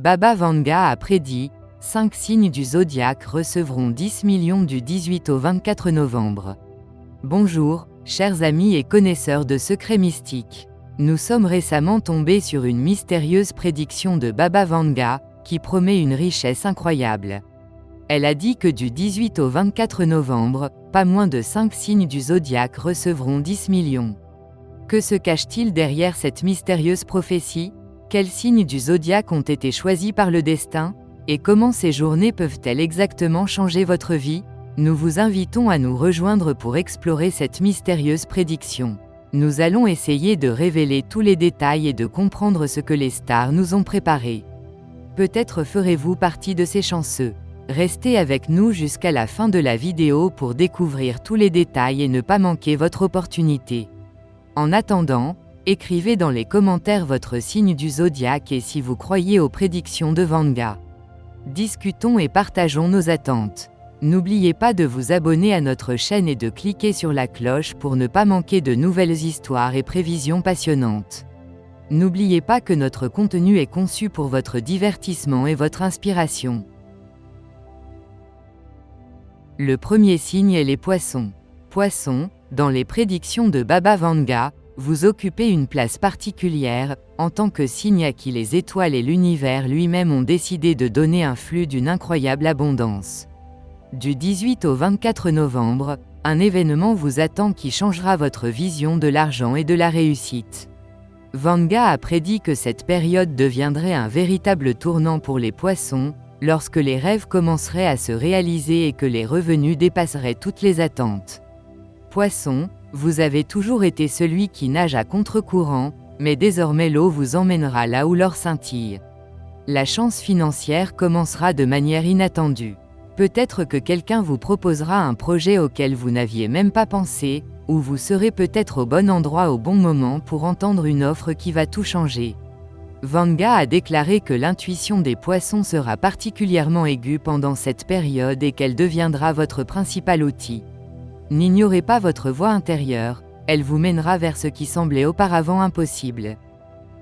Baba Vanga a prédit, 5 signes du zodiaque recevront 10 millions du 18 au 24 novembre. Bonjour, chers amis et connaisseurs de secrets mystiques. Nous sommes récemment tombés sur une mystérieuse prédiction de Baba Vanga, qui promet une richesse incroyable. Elle a dit que du 18 au 24 novembre, pas moins de 5 signes du zodiaque recevront 10 millions. Que se cache-t-il derrière cette mystérieuse prophétie? Quels signes du zodiaque ont été choisis par le destin? Et comment ces journées peuvent-elles exactement changer votre vie? Nous vous invitons à nous rejoindre pour explorer cette mystérieuse prédiction. Nous allons essayer de révéler tous les détails et de comprendre ce que les stars nous ont préparé. Peut-être ferez-vous partie de ces chanceux. Restez avec nous jusqu'à la fin de la vidéo pour découvrir tous les détails et ne pas manquer votre opportunité. En attendant, écrivez dans les commentaires votre signe du zodiaque et si vous croyez aux prédictions de Vanga. Discutons et partageons nos attentes. N'oubliez pas de vous abonner à notre chaîne et de cliquer sur la cloche pour ne pas manquer de nouvelles histoires et prévisions passionnantes. N'oubliez pas que notre contenu est conçu pour votre divertissement et votre inspiration. Le premier signe est les poissons. Poissons, dans les prédictions de Baba Vanga, vous occupez une place particulière, en tant que signe à qui les étoiles et l'univers lui-même ont décidé de donner un flux d'une incroyable abondance. Du 18 au 24 novembre, un événement vous attend qui changera votre vision de l'argent et de la réussite. Vanga a prédit que cette période deviendrait un véritable tournant pour les poissons, lorsque les rêves commenceraient à se réaliser et que les revenus dépasseraient toutes les attentes. Poissons, vous avez toujours été celui qui nage à contre-courant, mais désormais l'eau vous emmènera là où l'or scintille. La chance financière commencera de manière inattendue. Peut-être que quelqu'un vous proposera un projet auquel vous n'aviez même pas pensé, ou vous serez peut-être au bon endroit au bon moment pour entendre une offre qui va tout changer. Vanga a déclaré que l'intuition des poissons sera particulièrement aiguë pendant cette période et qu'elle deviendra votre principal outil. N'ignorez pas votre voix intérieure, elle vous mènera vers ce qui semblait auparavant impossible.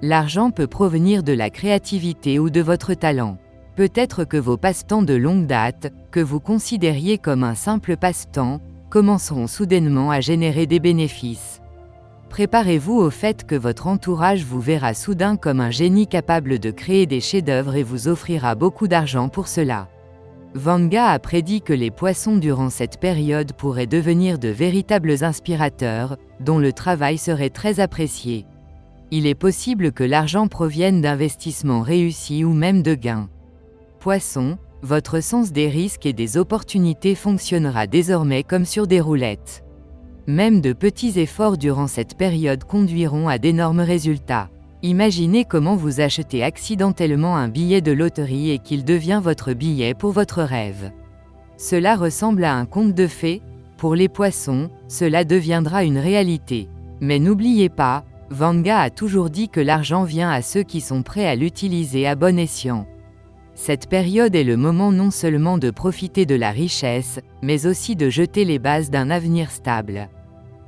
L'argent peut provenir de la créativité ou de votre talent. Peut-être que vos passe-temps de longue date, que vous considériez comme un simple passe-temps, commenceront soudainement à générer des bénéfices. Préparez-vous au fait que votre entourage vous verra soudain comme un génie capable de créer des chefs-d'œuvre et vous offrira beaucoup d'argent pour cela. Vanga a prédit que les poissons durant cette période pourraient devenir de véritables inspirateurs, dont le travail serait très apprécié. Il est possible que l'argent provienne d'investissements réussis ou même de gains. Poissons, votre sens des risques et des opportunités fonctionnera désormais comme sur des roulettes. Même de petits efforts durant cette période conduiront à d'énormes résultats. Imaginez comment vous achetez accidentellement un billet de loterie et qu'il devient votre billet pour votre rêve. Cela ressemble à un conte de fées. Pour les poissons, cela deviendra une réalité. Mais n'oubliez pas, Vanga a toujours dit que l'argent vient à ceux qui sont prêts à l'utiliser à bon escient. Cette période est le moment non seulement de profiter de la richesse, mais aussi de jeter les bases d'un avenir stable.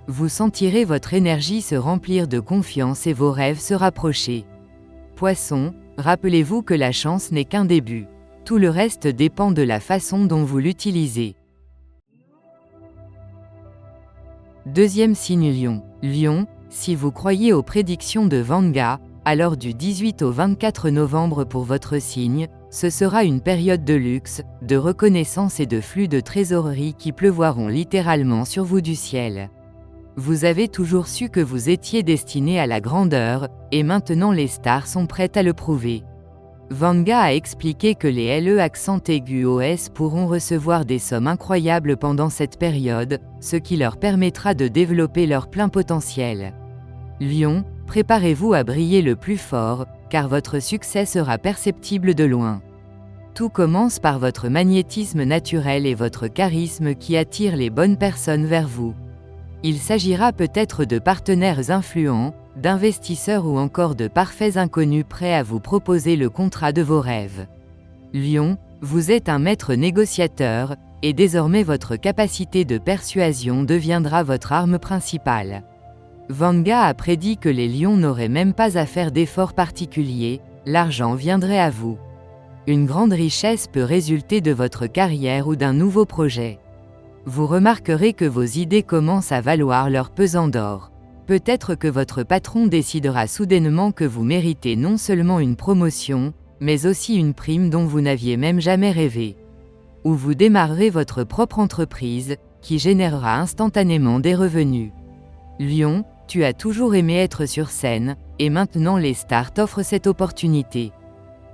Vous sentirez votre énergie se remplir de confiance et vos rêves se rapprocher. Poissons, rappelez-vous que la chance n'est qu'un début. Tout le reste dépend de la façon dont vous l'utilisez. Deuxième signe Lion. Lion, si vous croyez aux prédictions de Vanga, alors du 18 au 24 novembre pour votre signe, ce sera une période de luxe, de reconnaissance et de flux de trésorerie qui pleuvoiront littéralement sur vous du ciel. Vous avez toujours su que vous étiez destiné à la grandeur, et maintenant les stars sont prêtes à le prouver. Vanga a expliqué que les LE accent aigu OS pourront recevoir des sommes incroyables pendant cette période, ce qui leur permettra de développer leur plein potentiel. Lion, préparez-vous à briller le plus fort, car votre succès sera perceptible de loin. Tout commence par votre magnétisme naturel et votre charisme qui attirent les bonnes personnes vers vous. Il s'agira peut-être de partenaires influents, d'investisseurs ou encore de parfaits inconnus prêts à vous proposer le contrat de vos rêves. Lion, vous êtes un maître négociateur, et désormais votre capacité de persuasion deviendra votre arme principale. Vanga a prédit que les lions n'auraient même pas à faire d'efforts particuliers, l'argent viendrait à vous. Une grande richesse peut résulter de votre carrière ou d'un nouveau projet. Vous remarquerez que vos idées commencent à valoir leur pesant d'or. Peut-être que votre patron décidera soudainement que vous méritez non seulement une promotion, mais aussi une prime dont vous n'aviez même jamais rêvé. Ou vous démarrerez votre propre entreprise, qui générera instantanément des revenus. Lion, tu as toujours aimé être sur scène, et maintenant les stars t'offrent cette opportunité.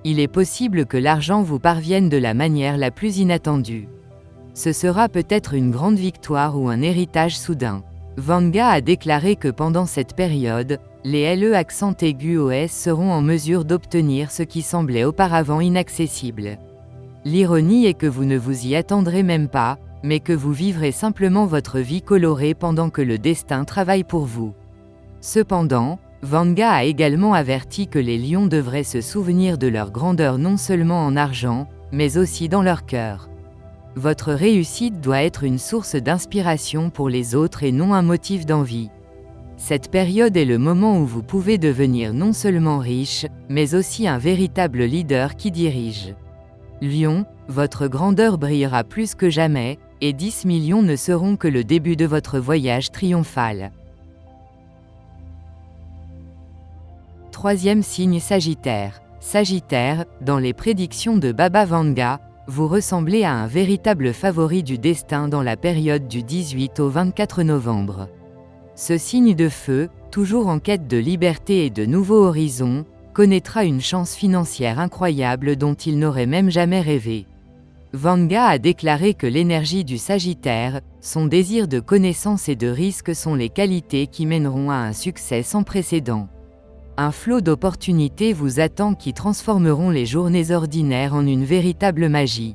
Il est possible que l'argent vous parvienne de la manière la plus inattendue. Ce sera peut-être une grande victoire ou un héritage soudain. Vanga a déclaré que pendant cette période, les LE accent aigu OS seront en mesure d'obtenir ce qui semblait auparavant inaccessible. L'ironie est que vous ne vous y attendrez même pas, mais que vous vivrez simplement votre vie colorée pendant que le destin travaille pour vous. Cependant, Vanga a également averti que les lions devraient se souvenir de leur grandeur non seulement en argent, mais aussi dans leur cœur. Votre réussite doit être une source d'inspiration pour les autres et non un motif d'envie. Cette période est le moment où vous pouvez devenir non seulement riche, mais aussi un véritable leader qui dirige. Lion, votre grandeur brillera plus que jamais, et 10 millions ne seront que le début de votre voyage triomphal. Troisième signe Sagittaire. Sagittaire, dans les prédictions de Baba Vanga, vous ressemblez à un véritable favori du destin dans la période du 18 au 24 novembre. Ce signe de feu, toujours en quête de liberté et de nouveaux horizons, connaîtra une chance financière incroyable dont il n'aurait même jamais rêvé. Vanga a déclaré que l'énergie du Sagittaire, son désir de connaissance et de risque sont les qualités qui mèneront à un succès sans précédent. Un flot d'opportunités vous attend qui transformeront les journées ordinaires en une véritable magie.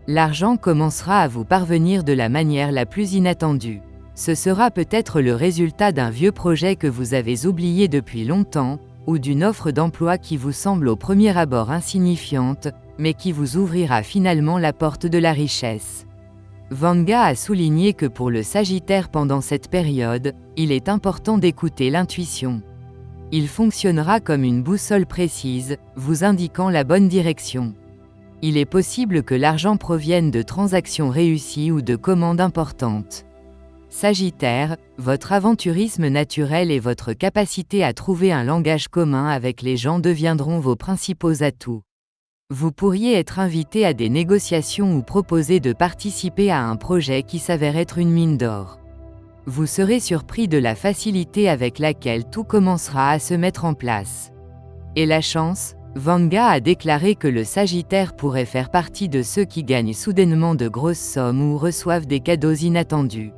L'argent commencera à vous parvenir de la manière la plus inattendue. Ce sera peut-être le résultat d'un vieux projet que vous avez oublié depuis longtemps, ou d'une offre d'emploi qui vous semble au premier abord insignifiante, mais qui vous ouvrira finalement la porte de la richesse. Vanga a souligné que pour le Sagittaire pendant cette période, il est important d'écouter l'intuition. Il fonctionnera comme une boussole précise, vous indiquant la bonne direction. Il est possible que l'argent provienne de transactions réussies ou de commandes importantes. Sagittaire, votre aventurisme naturel et votre capacité à trouver un langage commun avec les gens deviendront vos principaux atouts. Vous pourriez être invité à des négociations ou proposer de participer à un projet qui s'avère être une mine d'or. Vous serez surpris de la facilité avec laquelle tout commencera à se mettre en place. Et la chance, Vanga a déclaré que le Sagittaire pourrait faire partie de ceux qui gagnent soudainement de grosses sommes ou reçoivent des cadeaux inattendus.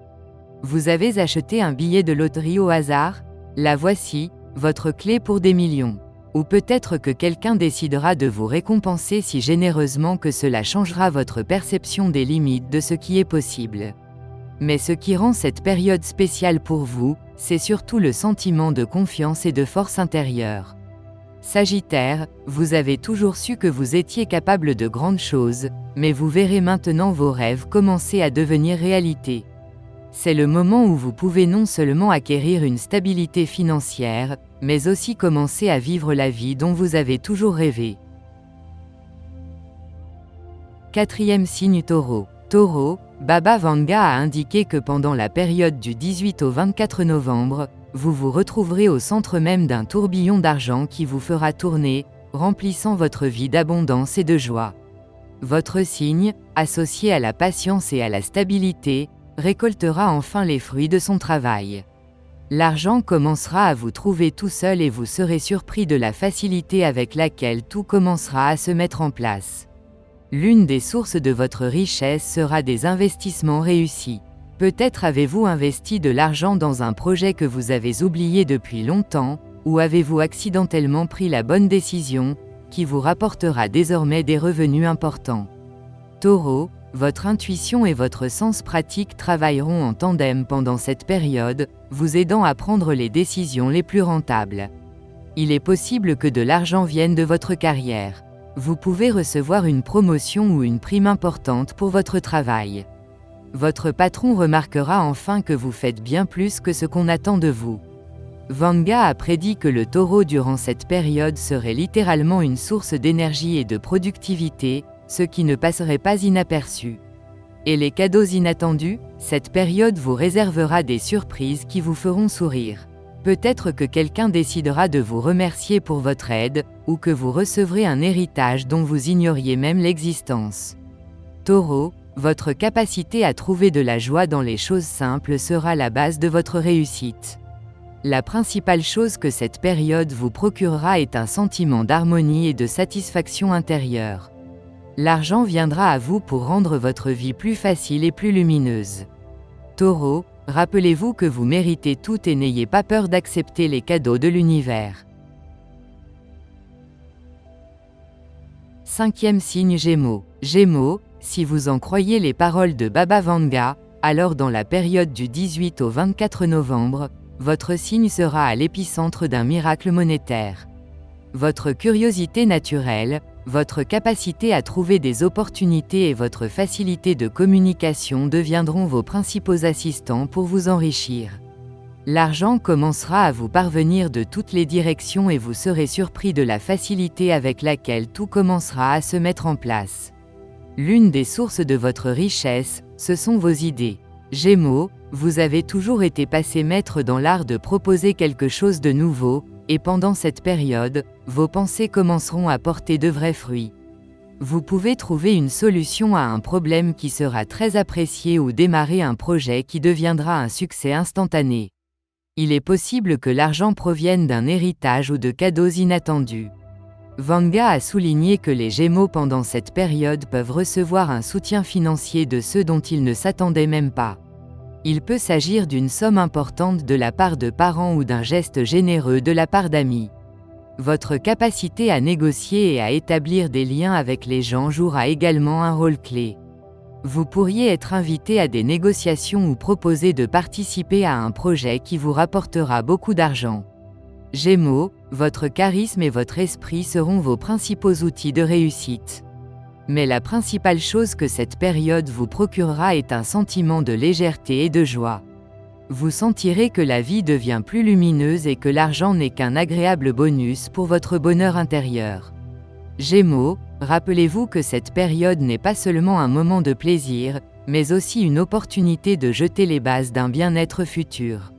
Vous avez acheté un billet de loterie au hasard? La voici, votre clé pour des millions. Ou peut-être que quelqu'un décidera de vous récompenser si généreusement que cela changera votre perception des limites de ce qui est possible. Mais ce qui rend cette période spéciale pour vous, c'est surtout le sentiment de confiance et de force intérieure. Sagittaire, vous avez toujours su que vous étiez capable de grandes choses, mais vous verrez maintenant vos rêves commencer à devenir réalité. C'est le moment où vous pouvez non seulement acquérir une stabilité financière, mais aussi commencer à vivre la vie dont vous avez toujours rêvé. Quatrième signe Taureau. Taureau, Baba Vanga a indiqué que pendant la période du 18 au 24 novembre, vous vous retrouverez au centre même d'un tourbillon d'argent qui vous fera tourner, remplissant votre vie d'abondance et de joie. Votre signe, associé à la patience et à la stabilité, récoltera enfin les fruits de son travail. L'argent commencera à vous trouver tout seul et vous serez surpris de la facilité avec laquelle tout commencera à se mettre en place. L'une des sources de votre richesse sera des investissements réussis. Peut-être avez-vous investi de l'argent dans un projet que vous avez oublié depuis longtemps, ou avez-vous accidentellement pris la bonne décision, qui vous rapportera désormais des revenus importants. Taureau, votre intuition et votre sens pratique travailleront en tandem pendant cette période, vous aidant à prendre les décisions les plus rentables. Il est possible que de l'argent vienne de votre carrière. Vous pouvez recevoir une promotion ou une prime importante pour votre travail. Votre patron remarquera enfin que vous faites bien plus que ce qu'on attend de vous. Vanga a prédit que le Taureau durant cette période serait littéralement une source d'énergie et de productivité, ce qui ne passerait pas inaperçu. Et les cadeaux inattendus, cette période vous réservera des surprises qui vous feront sourire. Peut-être que quelqu'un décidera de vous remercier pour votre aide, ou que vous recevrez un héritage dont vous ignoriez même l'existence. Taureau, votre capacité à trouver de la joie dans les choses simples sera la base de votre réussite. La principale chose que cette période vous procurera est un sentiment d'harmonie et de satisfaction intérieure. L'argent viendra à vous pour rendre votre vie plus facile et plus lumineuse. Taureau, rappelez-vous que vous méritez tout et n'ayez pas peur d'accepter les cadeaux de l'univers. 5e signe Gémeaux. Gémeaux, si vous en croyez les paroles de Baba Vanga, alors dans la période du 18 au 24 novembre, votre signe sera à l'épicentre d'un miracle monétaire. Votre curiosité naturelle, votre capacité à trouver des opportunités et votre facilité de communication deviendront vos principaux assistants pour vous enrichir. L'argent commencera à vous parvenir de toutes les directions et vous serez surpris de la facilité avec laquelle tout commencera à se mettre en place. L'une des sources de votre richesse, ce sont vos idées. Gémeaux, vous avez toujours été passé maître dans l'art de proposer quelque chose de nouveau, et pendant cette période, vos pensées commenceront à porter de vrais fruits. Vous pouvez trouver une solution à un problème qui sera très apprécié ou démarrer un projet qui deviendra un succès instantané. Il est possible que l'argent provienne d'un héritage ou de cadeaux inattendus. Vanga a souligné que les Gémeaux pendant cette période peuvent recevoir un soutien financier de ceux dont ils ne s'attendaient même pas. Il peut s'agir d'une somme importante de la part de parents ou d'un geste généreux de la part d'amis. Votre capacité à négocier et à établir des liens avec les gens jouera également un rôle clé. Vous pourriez être invité à des négociations ou proposer de participer à un projet qui vous rapportera beaucoup d'argent. Gémeaux, votre charisme et votre esprit seront vos principaux outils de réussite. Mais la principale chose que cette période vous procurera est un sentiment de légèreté et de joie. Vous sentirez que la vie devient plus lumineuse et que l'argent n'est qu'un agréable bonus pour votre bonheur intérieur. Gémeaux, rappelez-vous que cette période n'est pas seulement un moment de plaisir, mais aussi une opportunité de jeter les bases d'un bien-être futur.